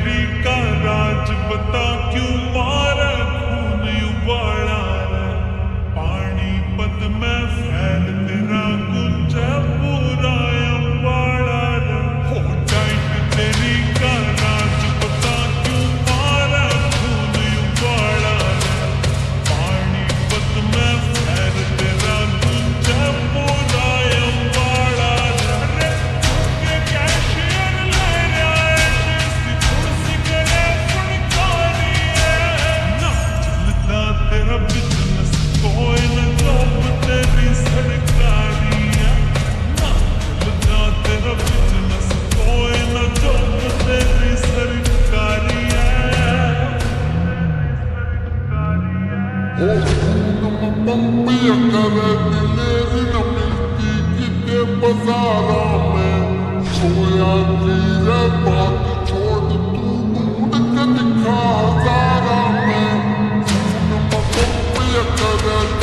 तेरी का राज बता क्यों मारा खून उबाला रे पानीपत में फैल तेरा गुंजा पूरा अम्बाड़ा रे हो टाइट तेरी का राज बता क्यों मारा खून उबाला रे पानीपत में फैल तेरा गुंजा पूरा अम्बाड़ा रे के कैशियर ले रहा है सी कुर्सी करे फुलकारी है ना चलता तेरा बिजनेस कोई न जॉब तेरी सरकारी है ना चलता तेरा बिजनेस कोई न जॉब तेरी सरकारी है पंपिया करे दिलेरी न मिलती किते बाजारों में सोया की रे बात छोड़ तू ढूंढ के दिखा हजारों में पंपिया करे